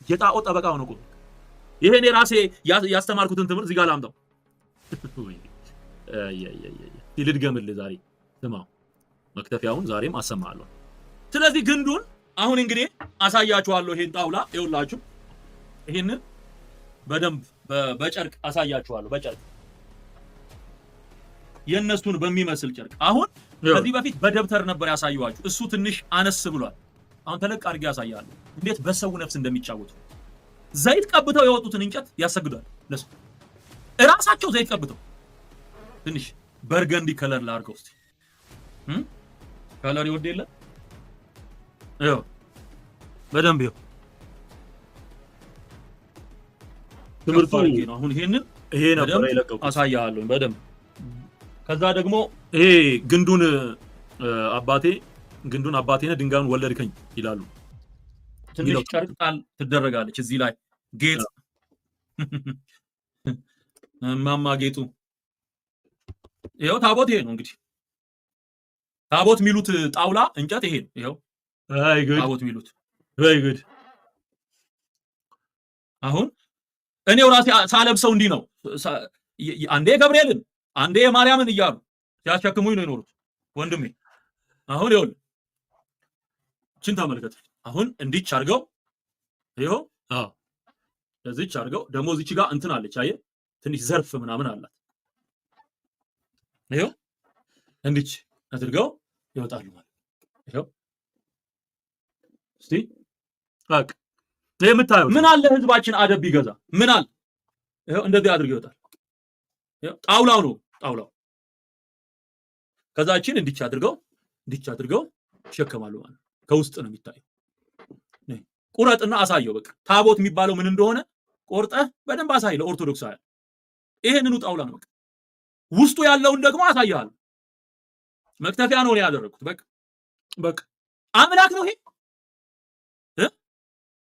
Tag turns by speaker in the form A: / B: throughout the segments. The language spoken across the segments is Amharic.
A: የጣዖት ጠበቃ ሆነ እኮ። ይሄን የራሴ ያስተማርኩትን ትምህርት እዚህ ጋር ላምጣው። ልድገምልህ ዛሬ ስማው፣ መክተፊያውን ዛሬም አሰማለሁ። ስለዚህ ግንዱን አሁን እንግዲህ አሳያችኋለሁ። ይሄን ጣውላ ይኸውላችሁ፣ ይሄንን በደንብ በጨርቅ አሳያችኋለሁ። በጨርቅ የነሱን በሚመስል ጨርቅ። አሁን ከዚህ በፊት በደብተር ነበር ያሳየኋችሁ። እሱ ትንሽ አነስ ብሏል። አሁን ተለቅ አድርጌ ያሳያለሁ እንዴት በሰው ነፍስ እንደሚጫወቱ። ዘይት ቀብተው የወጡትን እንጨት ያሰግዳል ለሱ እራሳቸው ዘይት ቀብተው። ትንሽ በርገንዲ ከለር ላድርገው እስቲ። ከለር ይወድ የለ ይኸው በደንብ ይኸው ትምህርቱ ነው። አሁን ይሄ ነበር የለቀቁት አሳያለሁ በደንብ። ከዛ ደግሞ ይሄ ግንዱን አባቴ ነህ ድንጋዩን ወለድከኝ ይላሉ። ትንሽ ጨርቅ ጣል ትደረጋለች እዚህ ላይ ጌጥ እማማ ጌጡ። ይኸው ታቦት ይሄ ነው እንግዲህ ታቦት የሚሉት ጣውላ እንጨት ይሄ ነው። ይኸው ታቦት የሚሉት ጉድ። አሁን እኔው ራሴ ሳለብሰው እንዲህ ነው። አንዴ ገብርኤልን አንዴ ማርያምን እያሉ ሲያሸክሙኝ ነው የኖሩት ወንድሜ። አሁን ይኸውልህ እችን ተመልከት። አሁን እንዲች አድርገው ይኸው ለዚች አድርገው ደግሞ እዚች ጋር እንትን አለች አየህ፣ ትንሽ ዘርፍ ምናምን አላት። ይኸው እንዲች አድርገው ይወጣሉ ማለት ይኸው። እስቲ አቅ የምታየው ምን አለ ህዝባችን አደብ ቢገዛ ምን አለ። ይኸው እንደዚህ አድርገው ይወጣል። ይኸው ጣውላው ነው ጣውላው። ከዛችን እንዲች አድርገው ይሸከማሉ ማለት ከውስጥ ነው የሚታየው። ቁረጥና አሳየው። በቃ ታቦት የሚባለው ምን እንደሆነ ቆርጠህ በደንብ አሳይ ለኦርቶዶክሳውያን። ይሄንኑ ጣውላ ነው በቃ። ውስጡ ያለውን ደግሞ አሳያለሁ። መክተፊያ ነው ያደረኩት። በቃ አምላክ ነው ይሄ።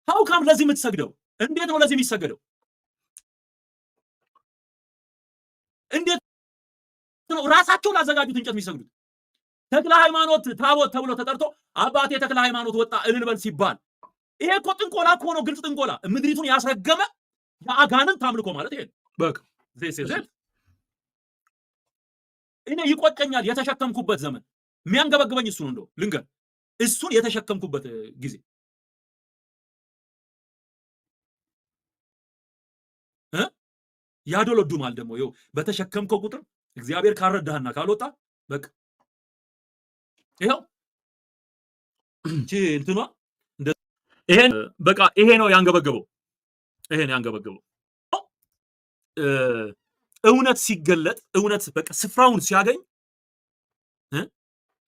A: ሀውካም ለዚህ የምትሰግደው እንዴት ነው? ለዚህ የሚሰገደው እንዴት ነው? ራሳቸው ላዘጋጁት እንጨት የሚሰግዱት። ተክለ ሃይማኖት ታቦት ተብሎ ተጠርቶ አባቴ ተክለ ሃይማኖት ወጣ እልል በል ሲባል ይሄ እኮ ጥንቆላ እኮ ነው፣ ግልጽ ጥንቆላ። ምድሪቱን ያስረገመ የአጋንንት አምልኮ ማለት ይሄ በቃ እኔ ይቆጨኛል። የተሸከምኩበት ዘመን የሚያንገበግበኝ እሱ ነው። እንደው ልንገር እሱን የተሸከምኩበት ጊዜ ያዶለዱማል። ደግሞ ይኸው በተሸከምከው ቁጥር እግዚአብሔር ካልረዳህና ካልወጣ በቃ ይኸው እንትኗ ይሄን በቃ ይሄ ነው ያንገበገበው። እውነት ሲገለጥ እውነት በቃ ስፍራውን ሲያገኝ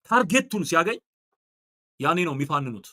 A: ታርጌቱን ሲያገኝ ያኔ ነው የሚፋንኑት።